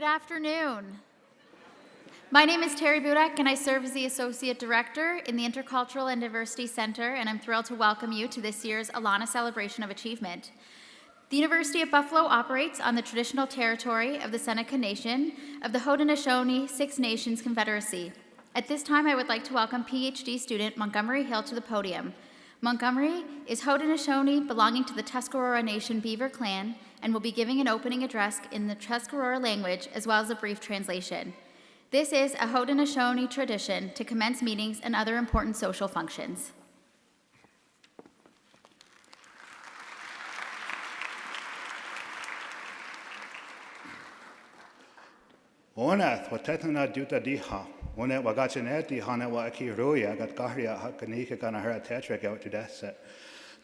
afternoon. My name is Terry Budek, and I serve as the Associate Director in the Intercultural and Diversity Center, and I'm thrilled to welcome you to this year's ALANA Celebration of Achievement. The University of Buffalo operates on the traditional territory of the Seneca Nation of the Haudenosaunee Six Nations Confederacy. At this time, I would like to welcome PhD student Montgomery Hill to the podium. Montgomery is Haudenosaunee belonging to the Tuscarora Nation Beaver Clan and will be giving an opening address in the Tuscarora language as well as a brief translation. This is a Haudenosaunee tradition to commence meetings and other important social functions. Ona thwatetana duta diha. Ona wagachineti hana wa akiruya gat kahria hakanika kana hara tetra go to dessa.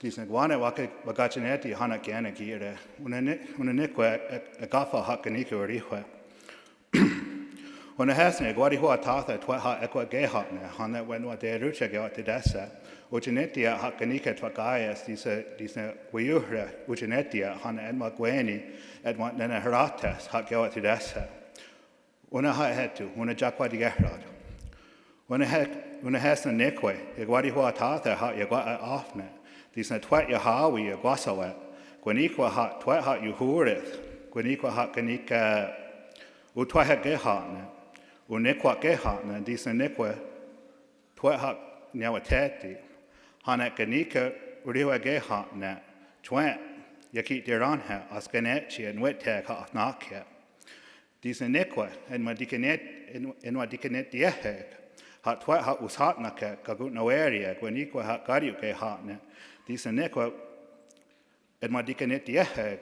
Disnagwana wagachineti hana gana gira. Una nikwa agafa hakanika urihwa. When a hasne, Guadi Hua Tatha, Twaha Equa Gayhotna, Hana when what they rucha go to Dessa, Uchinetia Hakanika Twagayas, Disa Wayuhra, Uchinetia, Hana Edma Gueni, Edmont Nana Heratas, Hakgo to Dessa. When a had to, when a Jaqua de Gahrad. When a hasna Nikwe, Guadi Hua Tatha, Hot Yagua Offna, Disa Twat Yahawi, Yaguasawet, Guaniqua Hot Twat Hot Yuhurith, Guaniqua Hot Kanika Utwaha Gayhotna. Unikwa gehatna, disa nikwa, twehak nyawateti, hanak ganika, uriwa gehatna, twent, yakit diranha, askanetchi, and wettek hafnakia. Disa nikwa, and wadikanet diehek, hat twehak ushatnaka, kagut noeria, gwanikwa hat gariu gehatna, disa nikwa, and wadikanet diehek.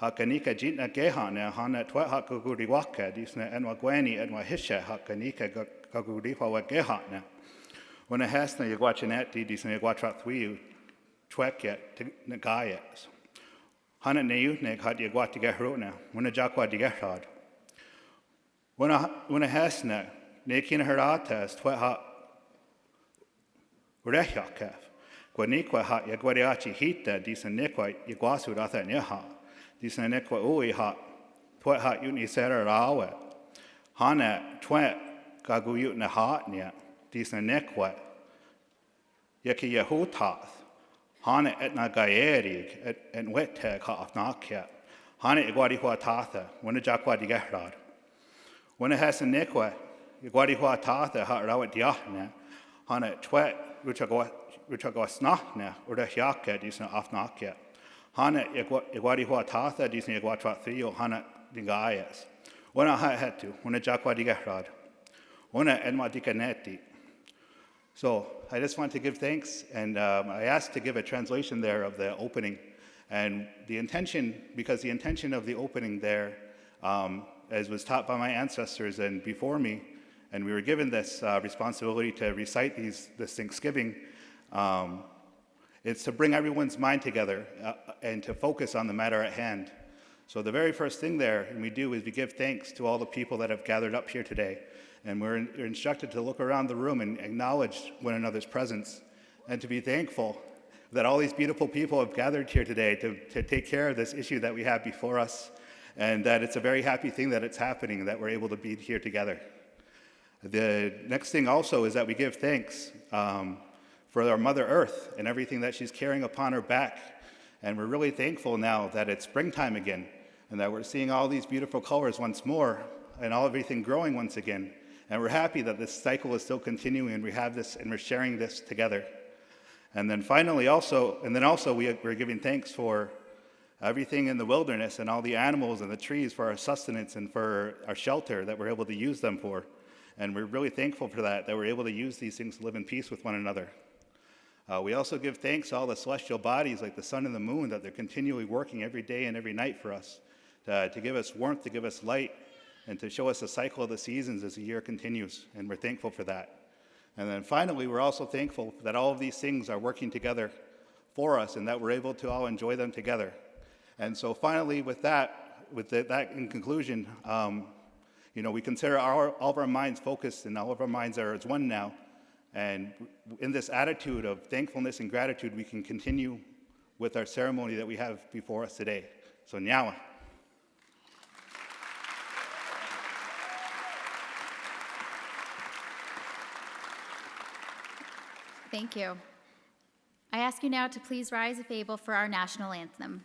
Hakanika jitna gehana hana twa hakuguri waka disna enwa gweni enwa hisha hakanika kaguri wa gehana. When a hasna yagwachinati disna yagwatra thwiu twekya nagayas. Hana neutnek had yagwati gehrona when a jakwa digerad. When a hasna nekin heratas twa ha urechakef. Gwanikwa ha yagwariachi hita disna nikwa yagwasu ratha neha. Disa nekwa ui ha, twet ha yutni sera rawe. Hana twet gagu yutna hatnya, disa nekwa. Yaki yahutath. Hana etna gaerig, et wettek ha afnakya. Hana igwadi hua tatha, when a jakwa digehrad. When a has a nekwa, igwadi hua tatha ha rawet diahna. Hana twet ruchagwa snachna, urda hyaka disa afnakya. Hana igwadi hua tatha disni igwatra thio hana dingayas. Wana ha hetu, wana jakwa digehrad. Wana enma dikaneti. So I just want to give thanks, and I asked to give a translation there of the opening. And the intention, because the intention of the opening there, as was taught by my ancestors and before me, and we were given this responsibility to recite this Thanksgiving, it's to bring everyone's mind together and to focus on the matter at hand. So the very first thing there we do is we give thanks to all the people that have gathered up here today. And we're instructed to look around the room and acknowledge one another's presence and to be thankful that all these beautiful people have gathered here today to take care of this issue that we have before us, and that it's a very happy thing that it's happening and that we're able to be here together. The next thing also is that we give thanks for our Mother Earth and everything that she's carrying upon her back. And we're really thankful now that it's springtime again and that we're seeing all these beautiful colors once more and everything growing once again. And we're happy that this cycle is still continuing and we have this and we're sharing this together. And then finally we're giving thanks for everything in the wilderness and all the animals and the trees for our sustenance and for our shelter that we're able to use them for. And we're really thankful for that we're able to use these things to live in peace with one another. We also give thanks to all the celestial bodies like the sun and the moon that they're continually working every day and every night for us to give us warmth, to give us light, and to show us the cycle of the seasons as the year continues, and we're thankful for that. And then finally, we're also thankful that all of these things are working together for us and that we're able to all enjoy them together. And so finally, with that in conclusion, we consider all of our minds focused and all of our minds are as one now. And in this attitude of thankfulness and gratitude, we can continue with our ceremony that we have before us today. So, nyawa. Thank you. I ask you now to please rise if able for our national anthem.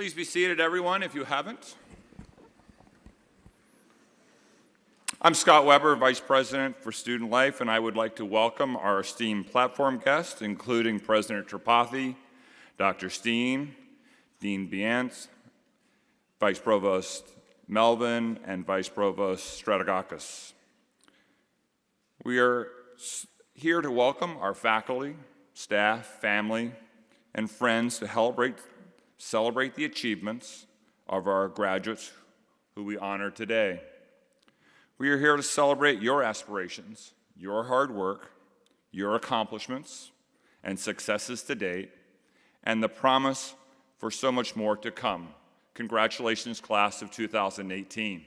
Please be seated, everyone, if you haven't. I'm Scott Weber, Vice President for Student Life, and I would like to welcome our esteemed platform guests, including President Tripathi, Dr. Steen, Dean Biantz, Vice Provost Melvin, and Vice Provost Strategakis. We are here to welcome our faculty, staff, family, and friends to celebrate the achievements of our graduates who we honor today. We are here to celebrate your aspirations, your hard work, your accomplishments and successes to date, and the promise for so much more to come. Congratulations, class of 2018.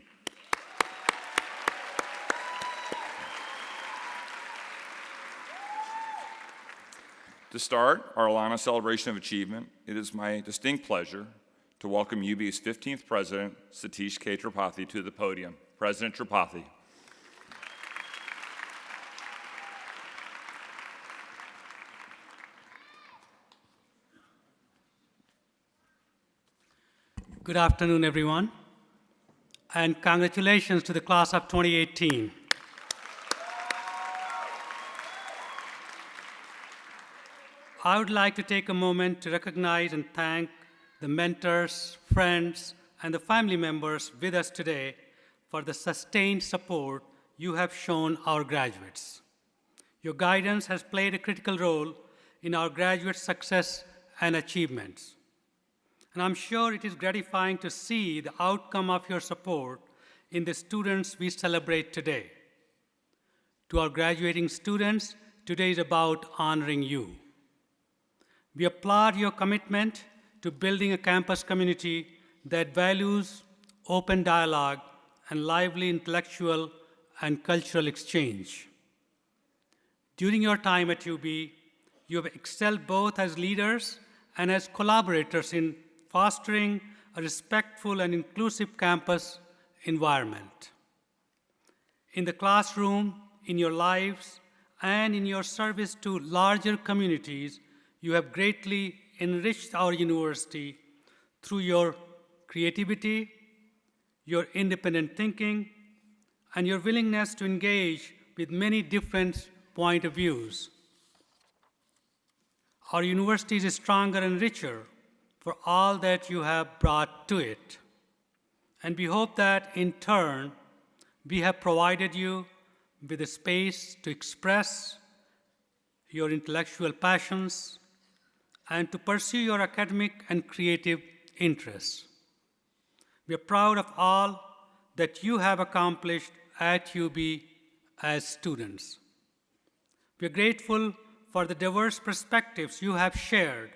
To start our ALANA Celebration of Achievement, it is my distinct pleasure to welcome UB's 15th President, Satish K. Tripathi, to the podium. President Tripathi. Good afternoon, everyone, and congratulations to the class of 2018. I would like to take a moment to recognize and thank the mentors, friends, and the family members with us today for the sustained support you have shown our graduates. Your guidance has played a critical role in our graduate success and achievements. And I'm sure it is gratifying to see the outcome of your support in the students we celebrate today. To our graduating students, today is about honoring you. We applaud your commitment to building a campus community that values open dialogue and lively intellectual and cultural exchange. During your time at UB, you have excelled both as leaders and as collaborators in fostering a respectful and inclusive campus environment. In the classroom, in your lives, and in your service to larger communities, you have greatly enriched our university through your creativity, your independent thinking, and your willingness to engage with many different points of views. Our university is stronger and richer for all that you have brought to it. And we hope that in turn, we have provided you with a space to express your intellectual passions, and to pursue your academic and creative interests. We are proud of all that you have accomplished at UB as students. We are grateful for the diverse perspectives you have shared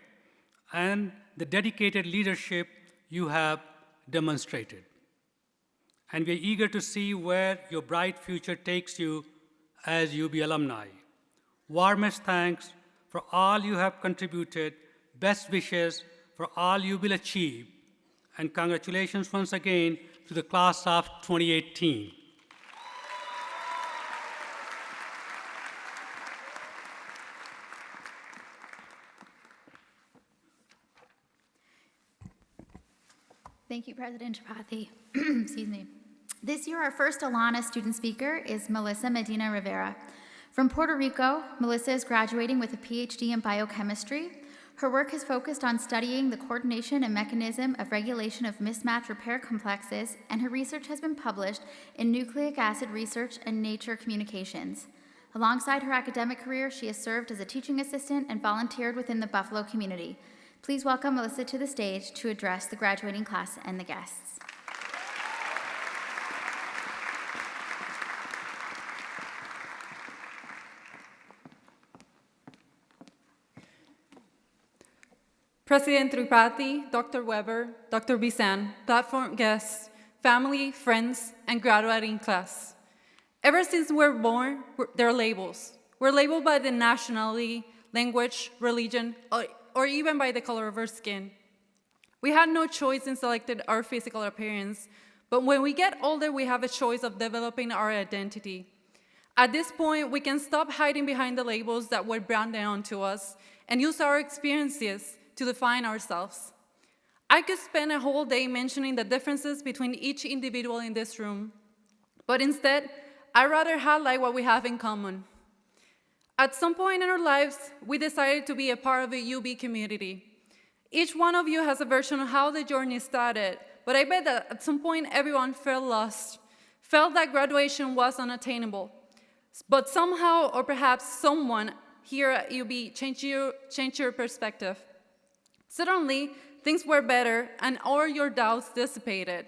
and the dedicated leadership you have demonstrated. And we are eager to see where your bright future takes you as UB alumni. Warmest thanks for all you have contributed, best wishes for all you will achieve, and congratulations once again to the class of 2018. Thank you, President Tripathi. Excuse me. This year, our first ALANA student speaker is Melissa Medina Rivera. From Puerto Rico, Melissa is graduating with a PhD in biochemistry. Her work has focused on studying the coordination and mechanism of regulation of mismatch repair complexes, and her research has been published in Nucleic Acid Research and Nature Communications. Alongside her academic career, she has served as a teaching assistant and volunteered within the Buffalo community. Please welcome Melissa to the stage to address the graduating class and the guests. President Tripathi, Dr. Weber, Dr. Bisan, platform guests, family, friends, and graduating class. Ever since we're born, there are labels. We're labeled by the nationality, language, religion, or even by the color of our skin. We had no choice in selecting our physical appearance, but when we get older, we have a choice of developing our identity. At this point, we can stop hiding behind the labels that were branded onto us and use our experiences to define ourselves. I could spend a whole day mentioning the differences between each individual in this room, but instead, I'd rather highlight what we have in common. At some point in our lives, we decided to be a part of a UB community. Each one of you has a version of how the journey started, but I bet that at some point everyone felt lost, felt that graduation was unattainable. But somehow, or perhaps someone here at UB changed your perspective. Suddenly, things were better and all your doubts dissipated.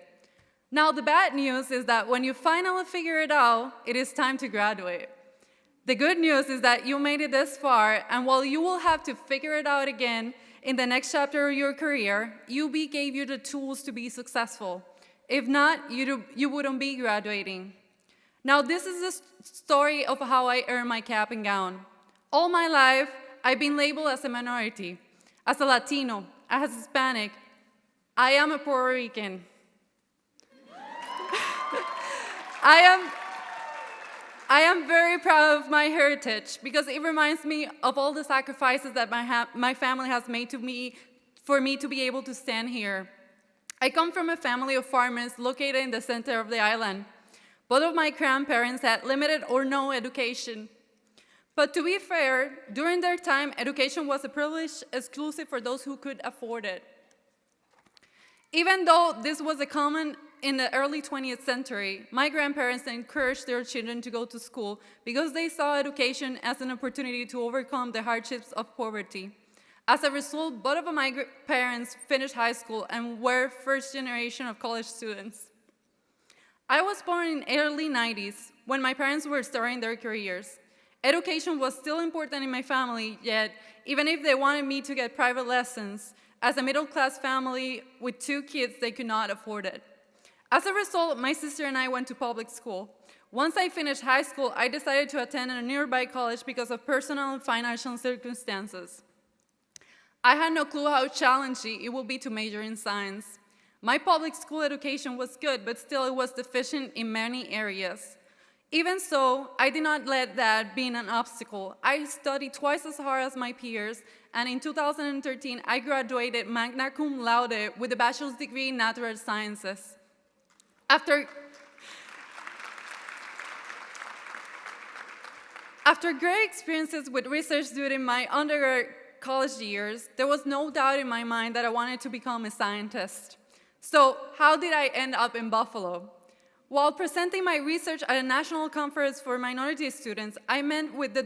Now, the bad news is that when you finally figure it out, it is time to graduate. The good news is that you made it this far, and while you will have to figure it out again in the next chapter of your career, UB gave you the tools to be successful. If not, you wouldn't be graduating. Now, this is the story of how I earned my cap and gown. All my life, I've been labeled as a minority, as a Latino, as Hispanic. I am a Puerto Rican. I am very proud of my heritage because it reminds me of all the sacrifices that my family has made for me to be able to stand here. I come from a family of farmers located in the center of the island. Both of my grandparents had limited or no education. But to be fair, during their time, education was a privilege exclusive for those who could afford it. Even though this was a common in the early 20th century, my grandparents encouraged their children to go to school because they saw education as an opportunity to overcome the hardships of poverty. As a result, both of my parents finished high school and were first generation of college students. I was born in the early 90s when my parents were starting their careers. Education was still important in my family, yet even if they wanted me to get private lessons, as a middle-class family with 2 kids, they could not afford it. As a result, my sister and I went to public school. Once I finished high school, I decided to attend a nearby college because of personal and financial circumstances. I had no clue how challenging it would be to major in science. My public school education was good, but still it was deficient in many areas. Even so, I did not let that be an obstacle. I studied twice as hard as my peers, and in 2013, I graduated magna cum laude with a bachelor's degree in natural sciences. After great experiences with research during my undergrad college years, there was no doubt in my mind that I wanted to become a scientist. So how did I end up in Buffalo? While presenting my research at a national conference for minority students, I met with the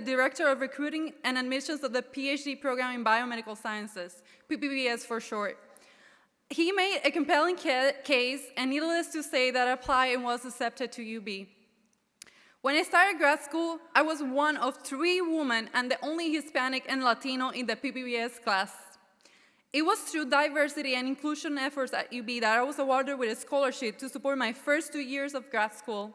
Director of Recruiting and Admissions of the PhD program in Biomedical Sciences, PPBS for short. He made a compelling case, and needless to say, that I applied and was accepted to UB. When I started grad school, I was one of 3 women and the only Hispanic and Latino in the PPBS class. It was through diversity and inclusion efforts at UB that I was awarded with a scholarship to support my first 2 years of grad school.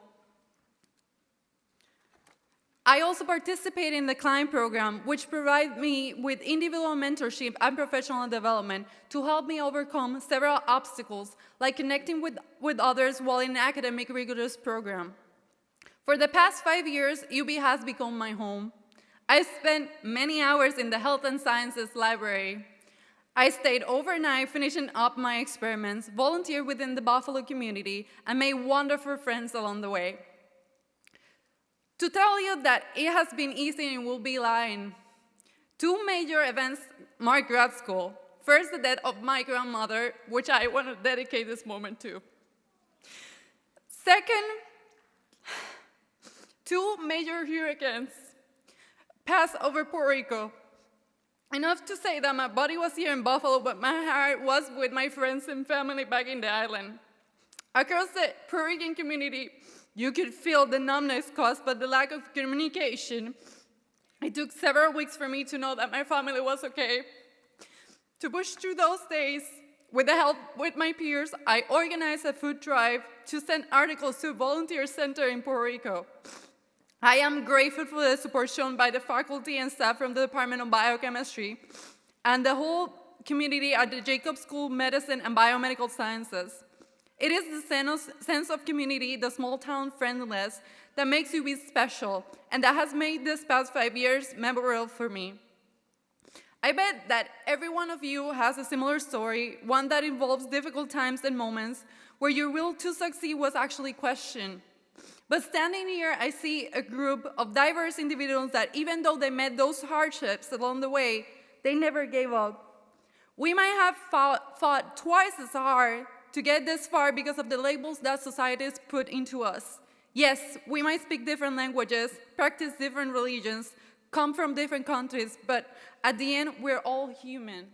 I also participated in the CLIMB program, which provided me with individual mentorship and professional development to help me overcome several obstacles, like connecting with others while in an academic rigorous program. For the past 5 years, UB has become my home. I spent many hours in the Health and Sciences library. I stayed overnight finishing up my experiments, volunteered within the Buffalo community, and made wonderful friends along the way. To tell you that it has been easy and will be lying. 2 major events marked grad school. First, the death of my grandmother, which I want to dedicate this moment to. Second, 2 major hurricanes passed over Puerto Rico. Enough to say that my body was here in Buffalo, but my heart was with my friends and family back in the island. Across the Puerto Rican community, you could feel the numbness caused by the lack of communication. It took several weeks for me to know that my family was okay. To push through those days, with the help with my peers, I organized a food drive to send articles to a volunteer center in Puerto Rico. I am grateful for the support shown by the faculty and staff from the Department of Biochemistry and the whole community at the Jacobs School of Medicine and Biomedical Sciences. It is the sense of community, the small town friendliness, that makes UB special, and that has made this past 5 years memorable for me. I bet that every one of you has a similar story, one that involves difficult times and moments where your will to succeed was actually questioned. But standing here, I see a group of diverse individuals that even though they met those hardships along the way, they never gave up. We might have fought twice as hard to get this far because of the labels that society has put into us. Yes, we might speak different languages, practice different religions, come from different countries, but at the end, we're all human.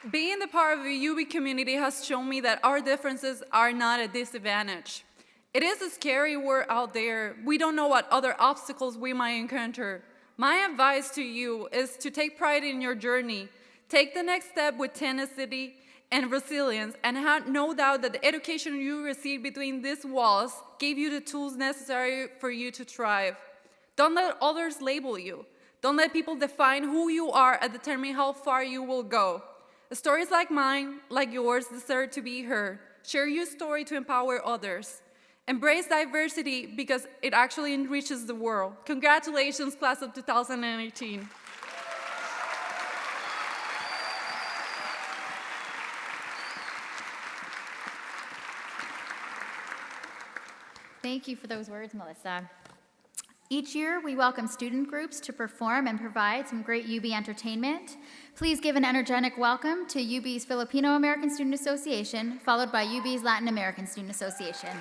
Being the part of the UB community has shown me that our differences are not a disadvantage. It is a scary world out there. We don't know what other obstacles we might encounter. My advice to you is to take pride in your journey. Take the next step with tenacity and resilience, and have no doubt that the education you received between these walls gave you the tools necessary for you to thrive. Don't let others label you. Don't let people define who you are and determine how far you will go. Stories like mine, like yours, deserve to be heard. Share your story to empower others. Embrace diversity because it actually enriches the world. Congratulations, class of 2018. Thank you for those words, Melissa. Each year, we welcome student groups to perform and provide some great UB entertainment. Please give an energetic welcome to UB's Filipino American Student Association, followed by UB's Latin American Student Association.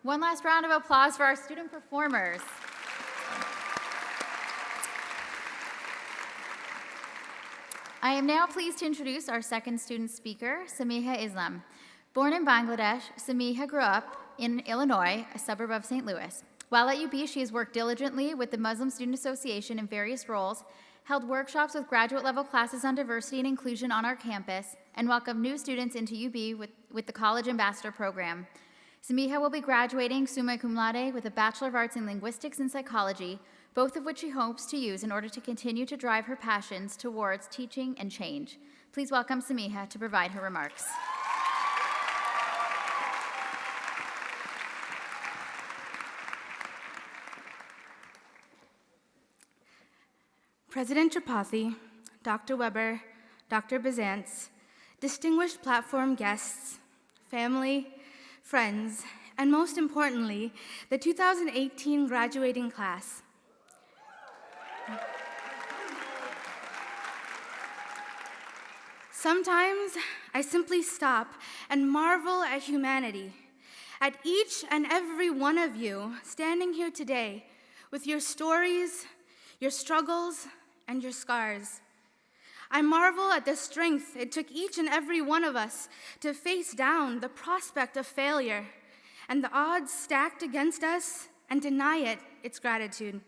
One last round of applause for our student performers. I am now pleased to introduce our second student speaker, Samia Islam. Born in Bangladesh, Samia grew up in Illinois, a suburb of St. Louis. While at UB, she has worked diligently with the Muslim Student Association in various roles, held workshops with graduate-level classes on diversity and inclusion on our campus, and welcomed new students into UB with the College Ambassador Program. Samia will be graduating summa cum laude with a Bachelor of Arts in Linguistics and Psychology, both of which she hopes to use in order to continue to drive her passions towards teaching and change. Please welcome Samia to provide her remarks. President Tripathi, Dr. Weber, Dr. Bizantz, distinguished platform guests, family, friends, and most importantly, the 2018 graduating class. Sometimes I simply stop and marvel at humanity, at each and every one of you standing here today with your stories, your struggles, and your scars. I marvel at the strength it took each and every one of us to face down the prospect of failure and the odds stacked against us and deny it its gratitude.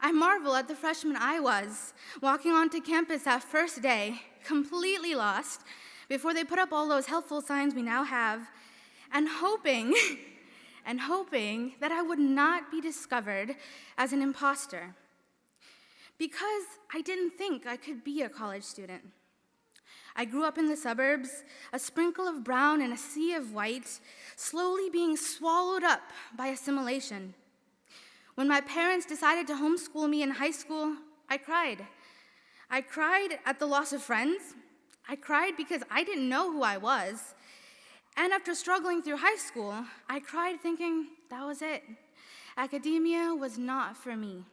I marvel at the freshman I was, walking onto campus that first day, completely lost, before they put up all those helpful signs we now have, and hoping that I would not be discovered as an imposter. Because I didn't think I could be a college student. I grew up in the suburbs, a sprinkle of brown and a sea of white, slowly being swallowed up by assimilation. When my parents decided to homeschool me in high school, I cried. I cried at the loss of friends. I cried because I didn't know who I was. And after struggling through high school, I cried thinking that was it. Academia was not for me.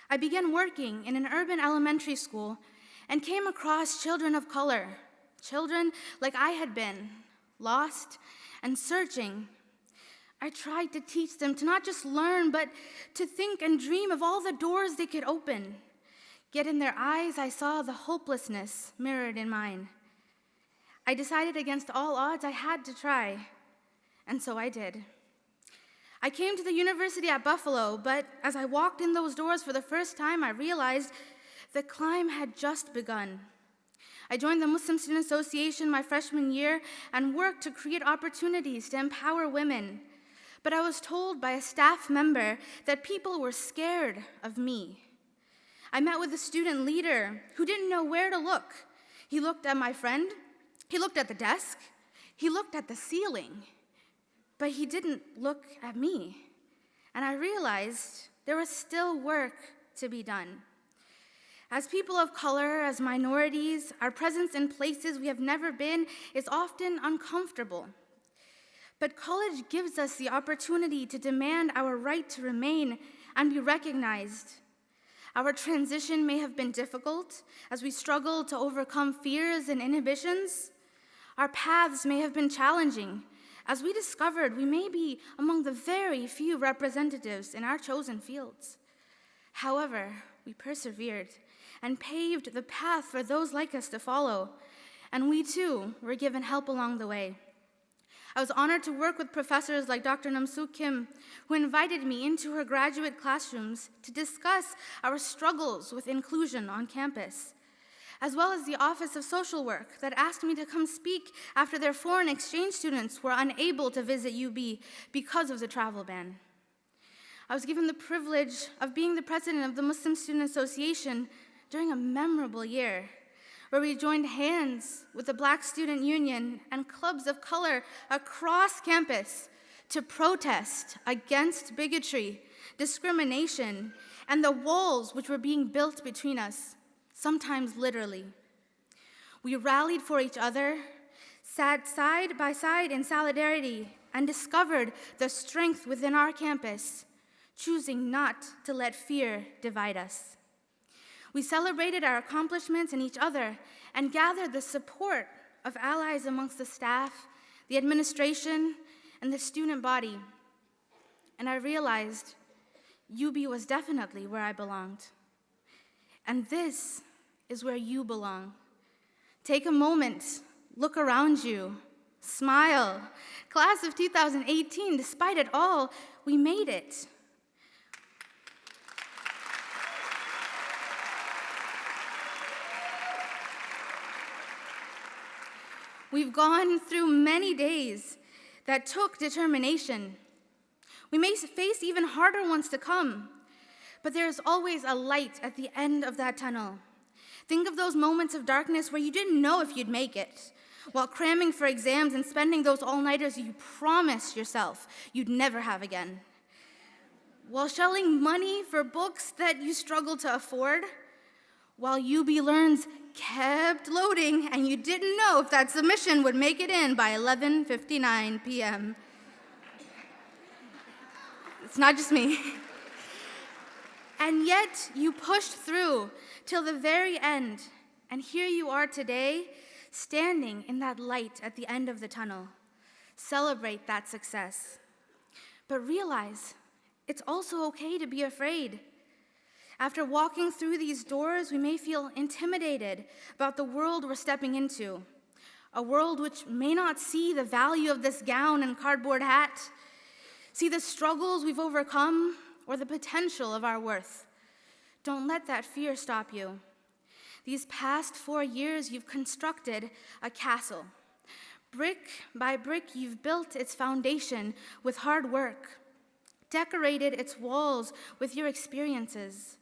I began working in an urban elementary school and came across children of color, children like I had been, lost and searching. I tried to teach them to not just learn, but to think and dream of all the doors they could open. Yet in their eyes, I saw the hopelessness mirrored in mine. I decided against all odds I had to try, and so I did. I came to the university at Buffalo, but as I walked in those doors for the first time, I realized the climb had just begun. I joined the Muslim Student Association my freshman year and worked to create opportunities to empower women. But I was told by a staff member that people were scared of me. I met with a student leader who didn't know where to look. He looked at my friend, he looked at the desk, he looked at the ceiling, but he didn't look at me. And I realized there was still work to be done. As people of color, as minorities, our presence in places we have never been is often uncomfortable. But college gives us the opportunity to demand our right to remain and be recognized. Our transition may have been difficult as we struggle to overcome fears and inhibitions. Our paths may have been challenging as we discovered we may be among the very few representatives in our chosen fields. However, we persevered and paved the path for those like us to follow, and we too were given help along the way. I was honored to work with professors like Dr. Namsoo Kim, who invited me into her graduate classrooms to discuss our struggles with inclusion on campus, as well as the Office of Social Work that asked me to come speak after their foreign exchange students were unable to visit UB because of the travel ban. I was given the privilege of being the president of the Muslim Student Association during a memorable year, where we joined hands with the Black Student Union and clubs of color across campus to protest against bigotry, discrimination, and the walls which were being built between us, sometimes literally. We rallied for each other, sat side by side in solidarity, and discovered the strength within our campus, choosing not to let fear divide us. We celebrated our accomplishments in each other and gathered the support of allies amongst the staff, the administration, and the student body, and I realized UB was definitely where I belonged. And this is where you belong. Take a moment, look around you, smile. Class of 2018, despite it all, we made it. We've gone through many days that took determination. We may face even harder ones to come, but there's always a light at the end of that tunnel. Think of those moments of darkness where you didn't know if you'd make it, while cramming for exams and spending those all-nighters you promised yourself you'd never have again. While shelling money for books that you struggled to afford, while UB Learns kept loading and you didn't know if that submission would make it in by 11:59 p.m. It's not just me. And yet you pushed through till the very end, and here you are today, standing in that light at the end of the tunnel. Celebrate that success. But realize it's also okay to be afraid. After walking through these doors, we may feel intimidated about the world we're stepping into, a world which may not see the value of this gown and cardboard hat, see the struggles we've overcome, or the potential of our worth. Don't let that fear stop you. These past 4 years, you've constructed a castle. Brick by brick, you've built its foundation with hard work, decorated its walls with your experiences,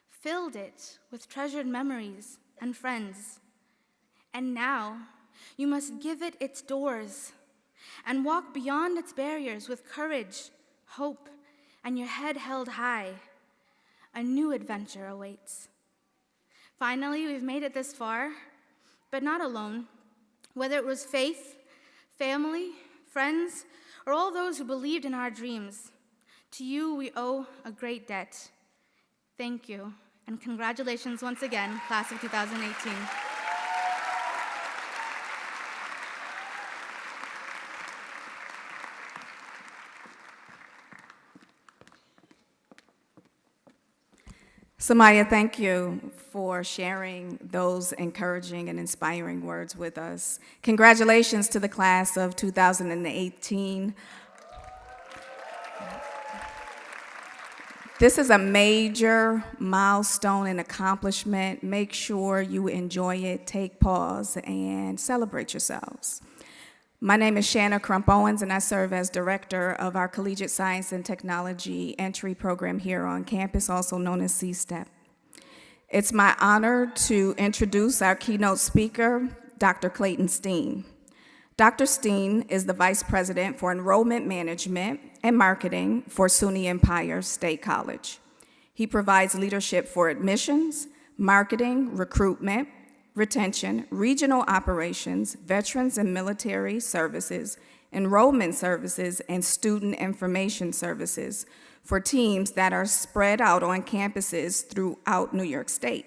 filled it with treasured memories and friends. And now, you must give it its doors and walk beyond its barriers with courage, hope, and your head held high. A new adventure awaits. Finally, we've made it this far, but not alone. Whether it was faith, family, friends, or all those who believed in our dreams, to you we owe a great debt. Thank you, and congratulations once again, class of 2018. Samia, thank you for sharing those encouraging and inspiring words with us. Congratulations to the class of 2018. This is a major milestone and accomplishment. Make sure you enjoy it, take pause, and celebrate yourselves. My name is Shanna Crump-Owens, and I serve as director of our Collegiate Science and Technology Entry Program here on campus, also known as C-STEP. It's my honor to introduce our keynote speaker, Dr. Clayton Steen. Dr. Steen is the Vice President for Enrollment Management and Marketing for SUNY Empire State College. He provides leadership for admissions, marketing, recruitment, retention, regional operations, veterans and military services, enrollment services, and student information services for teams that are spread out on campuses throughout New York State.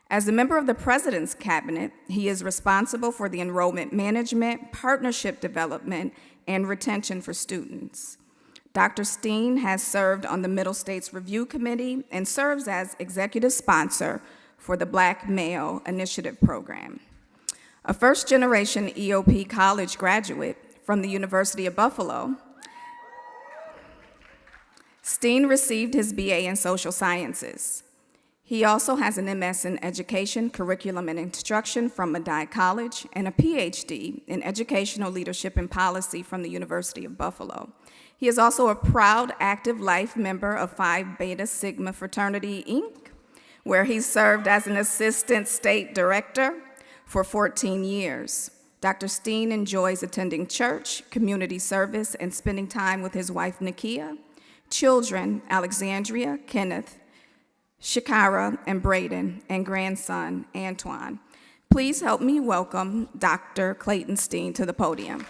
As a member of the President's Cabinet, he is responsible for the enrollment management, partnership development, and retention for students. Dr. Steen has served on the Middle States Review Committee and serves as executive sponsor for the Black Male Initiative Program. A first-generation EOP college graduate from the University of Buffalo, Steen received his BA in Social Sciences. He also has an MS in Education, Curriculum, and Instruction from Medaille College and a PhD in Educational Leadership and Policy from the University of Buffalo. He is also a proud active life member of Phi Beta Sigma Fraternity, Inc., where he served as an assistant state director for 14 years. Dr. Steen enjoys attending church, community service, and spending time with his wife, Nakia, children, Alexandria, Kenneth, Shakara, and Braden, and grandson, Antoine. Please help me welcome Dr. Clayton Steen to the podium.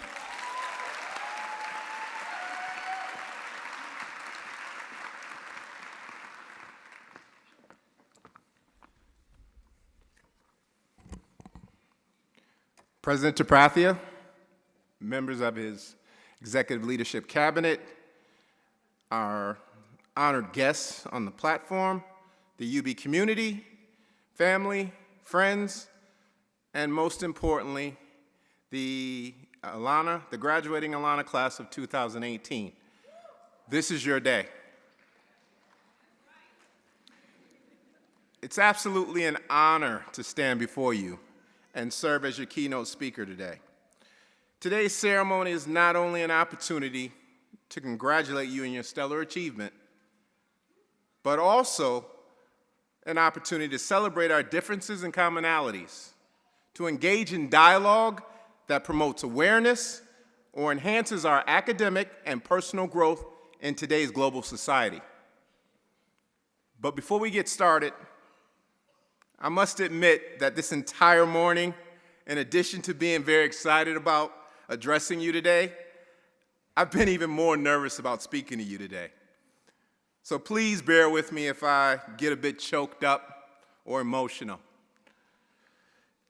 President Taprathia, members of his Executive Leadership Cabinet, our honored guests on the platform, the UB community, family, friends, and most importantly, the ALANA, the graduating ALANA class of 2018. This is your day. It's absolutely an honor to stand before you and serve as your keynote speaker today. Today's ceremony is not only an opportunity to congratulate you on your stellar achievement, but also an opportunity to celebrate our differences and commonalities, to engage in dialogue that promotes awareness or enhances our academic and personal growth in today's global society. But before we get started, I must admit that this entire morning, in addition to being very excited about addressing you today, I've been even more nervous about speaking to you today. So please bear with me if I get a bit choked up or emotional.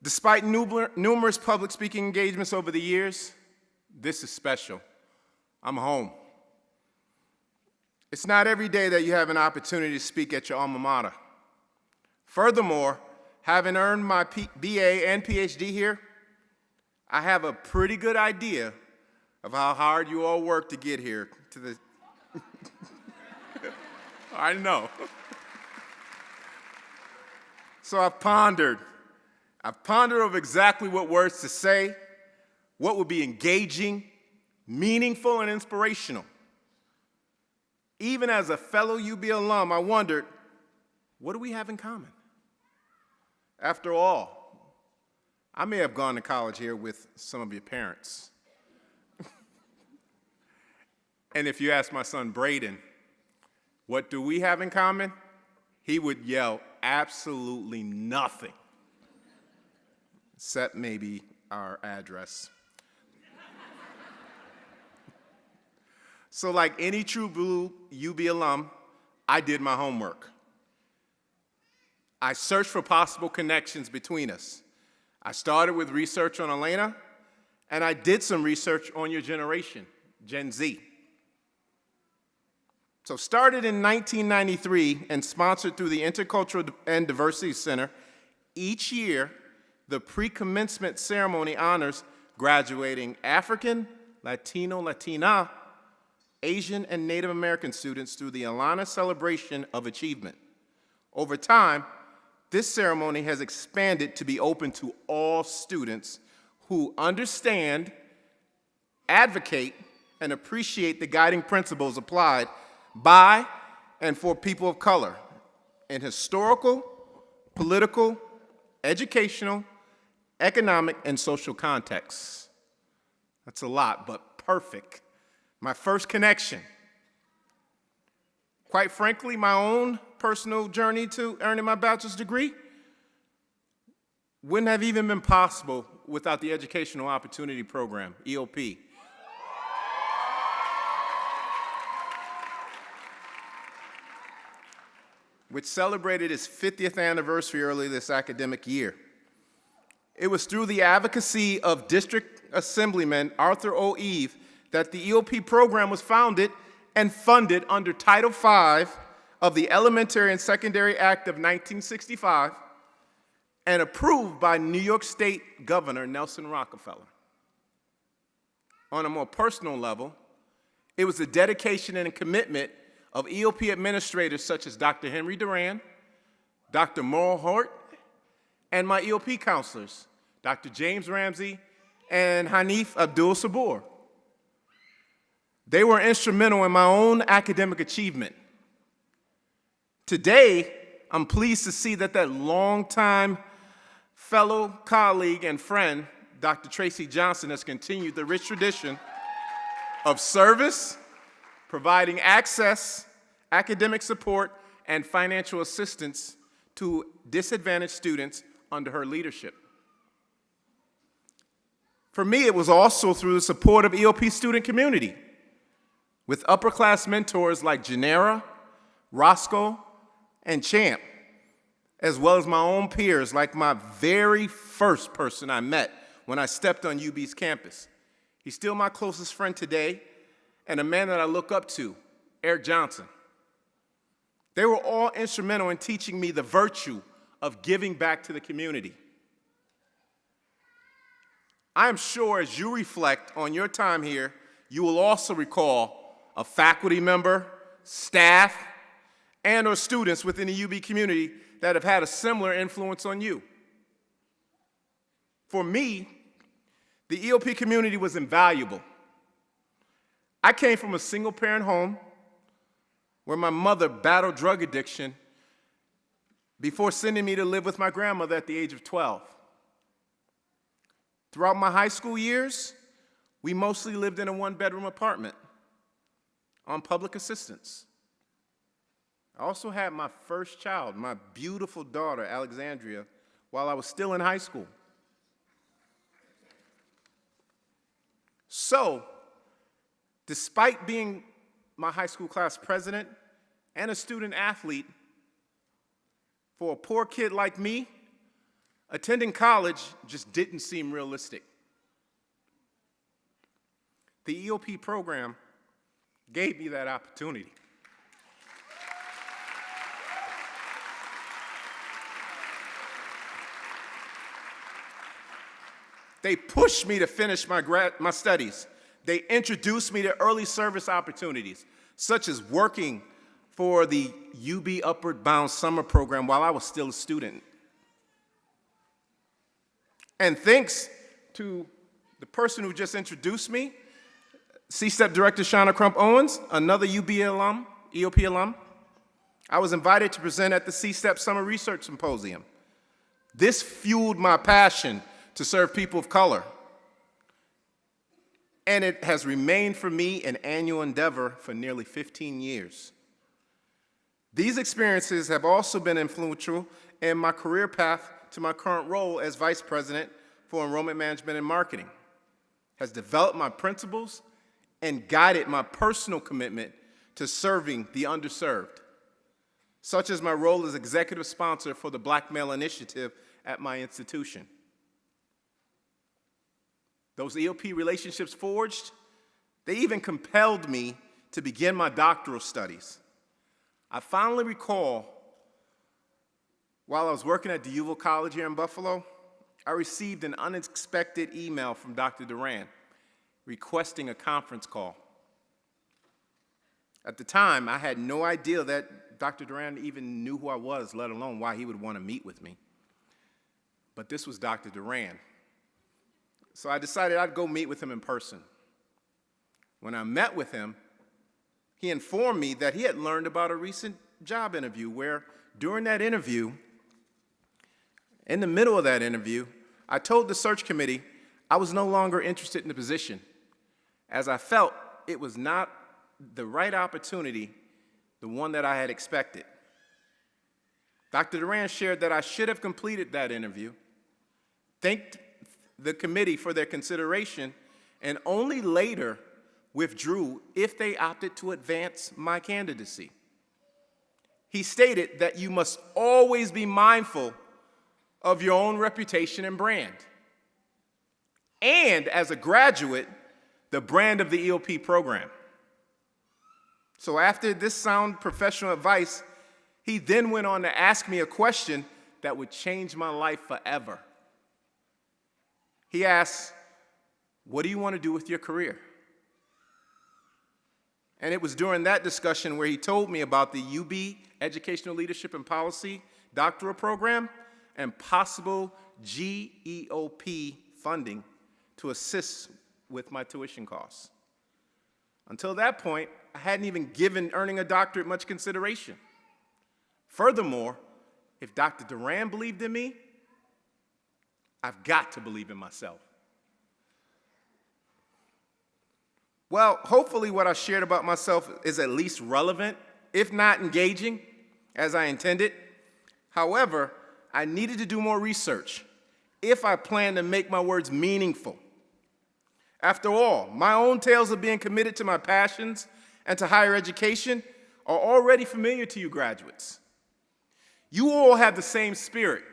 Despite numerous public speaking engagements over the years, this is special. I'm home. It's not every day that you have an opportunity to speak at your alma mater. Furthermore, having earned my BA and PhD here, I have a pretty good idea of how hard you all work to get here to the... I know. So I've pondered over exactly what words to say, what would be engaging, meaningful, and inspirational. Even as a fellow UB alum, I wondered, what do we have in common? After all, I may have gone to college here with some of your parents. And if you ask my son Braden, what do we have in common? He would yell, absolutely nothing, except maybe our address. So like any true blue UB alum, I did my homework. I searched for possible connections between us. I started with research on ALANA, and I did some research on your generation, Gen Z. So started in 1993 and sponsored through the Intercultural and Diversity Center, each year, the pre-commencement ceremony honors graduating African, Latino, Latina, Asian, and Native American students through the ALANA Celebration of Achievement. Over time, this ceremony has expanded to be open to all students who understand, advocate, and appreciate the guiding principles applied by and for people of color in historical, political, educational, economic, and social contexts. That's a lot, but perfect. My first connection. Quite frankly, my own personal journey to earning my bachelor's degree wouldn't have even been possible without the Educational Opportunity Program, EOP. Which celebrated its 50th anniversary early this academic year. It was through the advocacy of District Assemblyman Arthur O. Eve that the EOP program was founded and funded under Title V of the Elementary and Secondary Act of 1965 and approved by New York State Governor Nelson Rockefeller. On a more personal level, it was the dedication and commitment of EOP administrators such as Dr. Henry Duran, Dr. Merle Hort, and my EOP counselors, Dr. James Ramsey and Hanif Abdul Sabur. They were instrumental in my own academic achievement. Today, I'm pleased to see that longtime fellow colleague and friend, Dr. Tracy Johnson, has continued the rich tradition of service, providing access, academic support, and financial assistance to disadvantaged students under her leadership. For me, it was also through the support of EOP student community, with upper-class mentors like Janera, Roscoe, and Champ, as well as my own peers, like my very first person I met when I stepped on UB's campus, He's still my closest friend today, and a man that I look up to, Eric Johnson. They were all instrumental in teaching me the virtue of giving back to the community. I am sure as you reflect on your time here, you will also recall a faculty member, staff, and or students within the UB community that have had a similar influence on you. For me, the EOP community was invaluable. I came from a single-parent home where my mother battled drug addiction before sending me to live with my grandmother at the age of 12. Throughout my high school years, we mostly lived in a one-bedroom apartment on public assistance. I also had my first child, my beautiful daughter, Alexandria, while I was still in high school. So, despite being my high school class president and a student athlete, for a poor kid like me, attending college just didn't seem realistic. The EOP program gave me that opportunity. They pushed me to finish my studies. They introduced me to early service opportunities, such as working for the UB Upward Bound Summer Program while I was still a student. And thanks to the person who just introduced me, C-STEP Director Shauna Crump-Owens, another UB alum, EOP alum, I was invited to present at the C-STEP Summer Research Symposium. This fueled my passion to serve people of color. And it has remained for me an annual endeavor for nearly 15 years. These experiences have also been influential in my career path to my current role as Vice President for Enrollment Management and Marketing, has developed my principles and guided my personal commitment to serving the underserved, such as my role as executive sponsor for the Black Male Initiative at my institution. Those EOP relationships forged, they even compelled me to begin my doctoral studies. I finally recall, while I was working at DeUval College here in Buffalo, I received an unexpected email from Dr. Duran requesting a conference call. At the time, I had no idea that Dr. Duran even knew who I was, let alone why he would want to meet with me. But this was Dr. Duran. So I decided I'd go meet with him in person. When I met with him, he informed me that he had learned about a recent job interview where, during that interview, in the middle of that interview, I told the search committee I was no longer interested in the position, as I felt it was not the right opportunity, the one that I had expected. Dr. Duran shared that I should have completed that interview, thanked the committee for their consideration, and only later withdrew if they opted to advance my candidacy. He stated that you must always be mindful of your own reputation and brand, and as a graduate, the brand of the EOP program. So after this sound professional advice, he then went on to ask me a question that would change my life forever. He asked, "What do you want to do with your career?" And it was during that discussion where he told me about the UB Educational Leadership and Policy doctoral program and possible GEOP funding to assist with my tuition costs. Until that point, I hadn't even given earning a doctorate much consideration. Furthermore, if Dr. Duran believed in me, I've got to believe in myself. Well, hopefully what I shared about myself is at least relevant, if not engaging, as I intended. However, I needed to do more research if I plan to make my words meaningful. After all, my own tales of being committed to my passions and to higher education are already familiar to you graduates. You all have the same spirit.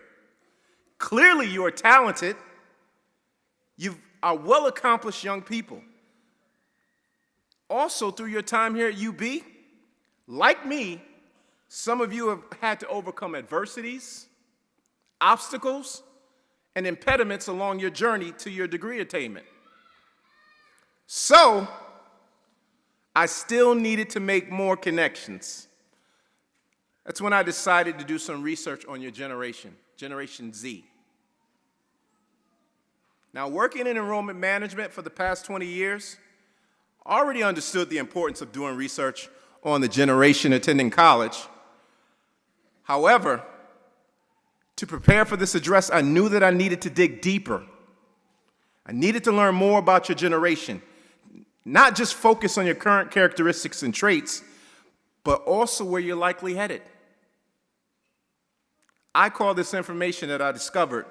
Clearly, you are talented. You've are well-accomplished young people. Also, through your time here at UB, like me, some of you have had to overcome adversities, obstacles, and impediments along your journey to your degree attainment. So, I still needed to make more connections. That's when I decided to do some research on your generation, Generation Z. Now, working in enrollment management for the past 20 years, I already understood the importance of doing research on the generation attending college. However, to prepare for this address, I knew that I needed to dig deeper. I needed to learn more about your generation, not just focus on your current characteristics and traits, but also where you're likely headed. I call this information that I discovered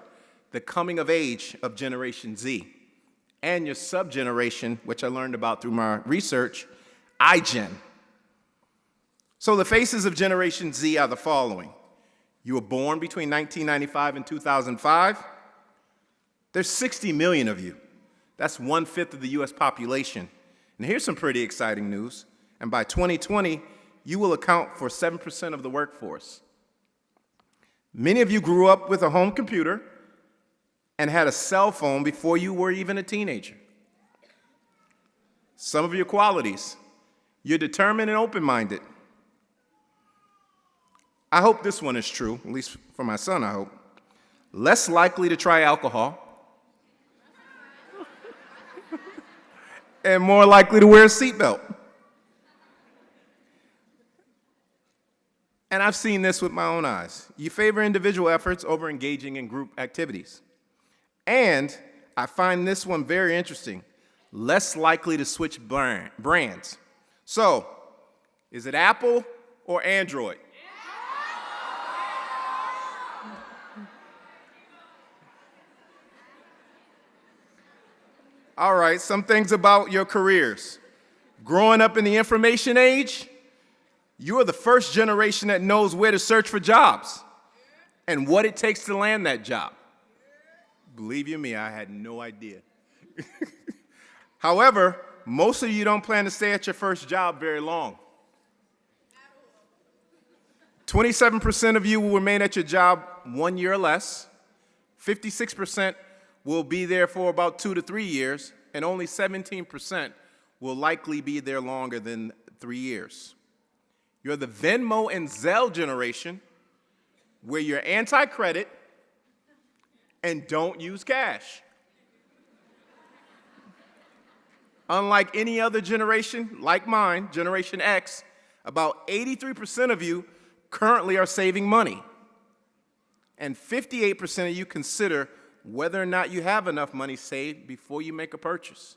the coming of age of Generation Z, and your subgeneration, which I learned about through my research, iGen. So the faces of Generation Z are the following. You were born between 1995 and 2005. There's 60 million of you. That's 1/5 of the US population. And here's some pretty exciting news. And by 2020, you will account for 7% of the workforce. Many of you grew up with a home computer and had a cell phone before you were even a teenager. Some of your qualities: you're determined and open-minded. I hope this one is true, at least for my son, I hope. Less likely to try alcohol, and more likely to wear a seatbelt. And I've seen this with my own eyes. You favor individual efforts over engaging in group activities. And I find this one very interesting, less likely to switch brands. So, is it Apple or Android? All right, some things about your careers. Growing up in the information age, you are the first generation that knows where to search for jobs and what it takes to land that job. Believe you me, I had no idea. However, most of you don't plan to stay at your first job very long. 27% of you will remain at your job 1 year or less. 56% will be there for about 2 to 3 years, and only 17% will likely be there longer than 3 years. You're the Venmo and Zelle generation, where you're anti-credit and don't use cash. Unlike any other generation, like mine, Generation X, about 83% of you currently are saving money. And 58% of you consider whether or not you have enough money saved before you make a purchase.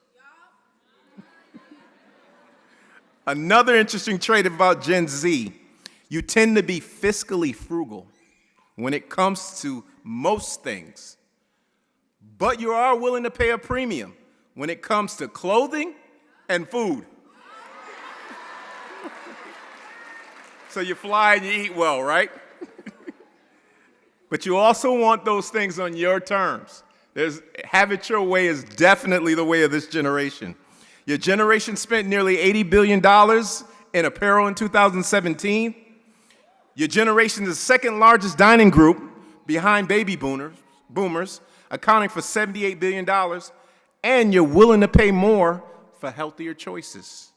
Another interesting trait about Gen Z, you tend to be fiscally frugal when it comes to most things. But you are willing to pay a premium when it comes to clothing and food. So you fly and you eat well, right? But you also want those things on your terms. Have it your way is definitely the way of this generation. Your generation spent nearly $80 billion in apparel in 2017. Your generation is the second largest dining group behind baby boomers, accounting for $78 billion, and you're willing to pay more for healthier choices.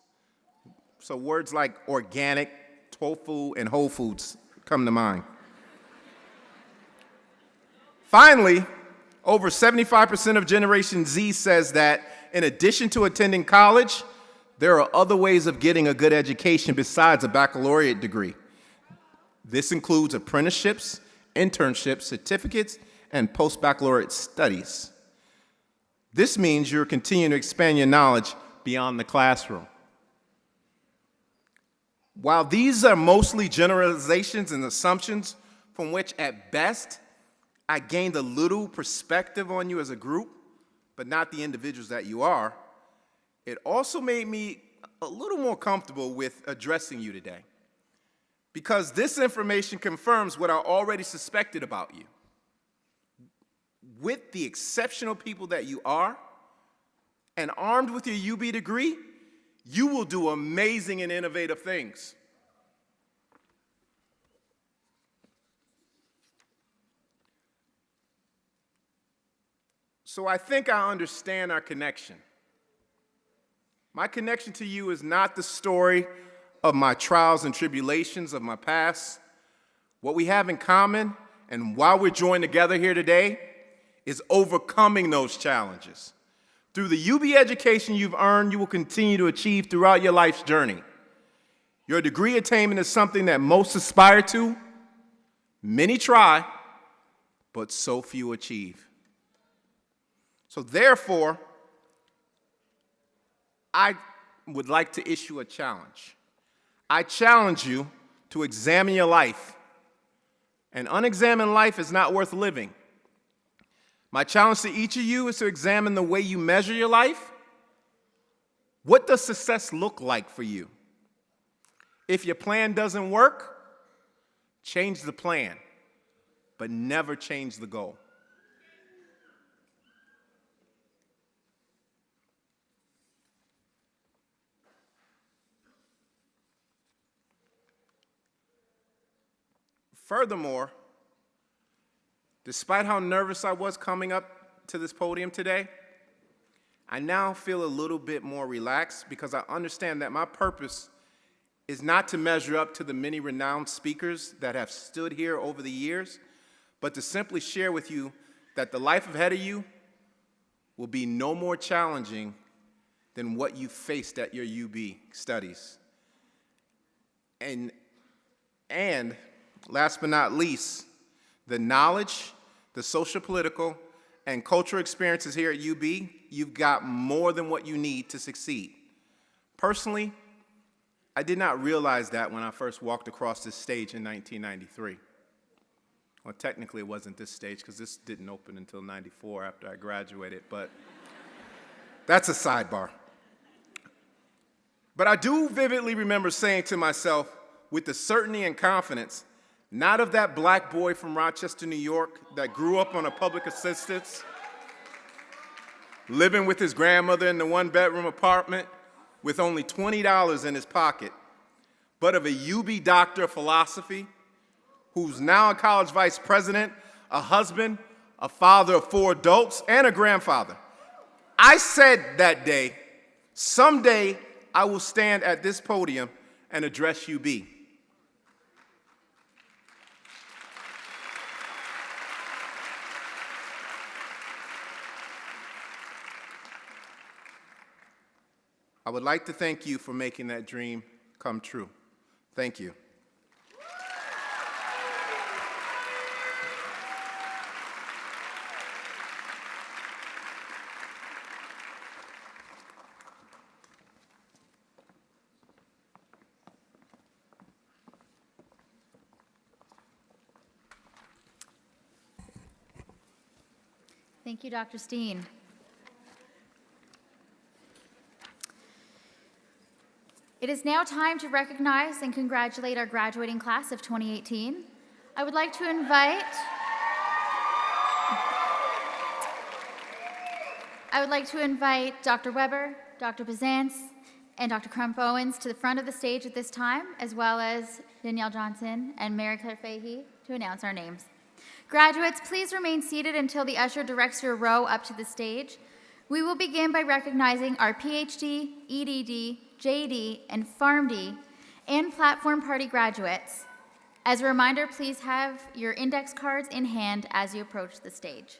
So words like organic, tofu, and whole foods come to mind. Finally, over 75% of Generation Z says that in addition to attending college, there are other ways of getting a good education besides a baccalaureate degree. This includes apprenticeships, internships, certificates, and post-baccalaureate studies. This means you're continuing to expand your knowledge beyond the classroom. While these are mostly generalizations and assumptions from which, at best, I gained a little perspective on you as a group, but not the individuals that you are, it also made me a little more comfortable with addressing you today, because this information confirms what I already suspected about you. With the exceptional people that you are, And armed with your UB degree, you will do amazing and innovative things. So I think I understand our connection. My connection to you is not the story of my trials and tribulations of my past. What we have in common, and why we're joined together here today, is overcoming those challenges. Through the UB education you've earned, you will continue to achieve throughout your life's journey. Your degree attainment is something that most aspire to, many try, but so few achieve. So therefore, I would like to issue a challenge. I challenge you to examine your life. An unexamined life is not worth living. My challenge to each of you is to examine the way you measure your life. What does success look like for you? If your plan doesn't work, change the plan, but never change the goal. Furthermore, despite how nervous I was coming up to this podium today, I now feel a little bit more relaxed because I understand that my purpose is not to measure up to the many renowned speakers that have stood here over the years, but to simply share with you that the life ahead of you will be no more challenging than what you faced at your UB studies. And last but not least, the knowledge, the social, political, and cultural experiences here at UB, you've got more than what you need to succeed. Personally, I did not realize that when I first walked across this stage in 1993. Well, technically it wasn't this stage because this didn't open until '94 after I graduated, but that's a sidebar. But I do vividly remember saying to myself with the certainty and confidence, not of that black boy from Rochester, New York, that grew up on a public assistance, living with his grandmother in the one-bedroom apartment with only $20 in his pocket, but of a UB doctor of philosophy who's now a college vice president, a husband, a father of 4 adults, and a grandfather. I said that day, someday I will stand at this podium and address UB. I would like to thank you for making that dream come true. Thank you. Thank you, Dr. Steen. It is now time to recognize and congratulate our graduating class of 2018. I would like to invite Dr. Weber, Dr. Bizance, and Dr. Crump-Owens to the front of the stage at this time, as well as Danielle Johnson and Mary Claire Fahey to announce our names. Graduates, please remain seated until the usher directs your row up to the stage. We will begin by recognizing our PhD, EDD, JD, and PharmD and Platform Party graduates. As a reminder, please have your index cards in hand as you approach the stage.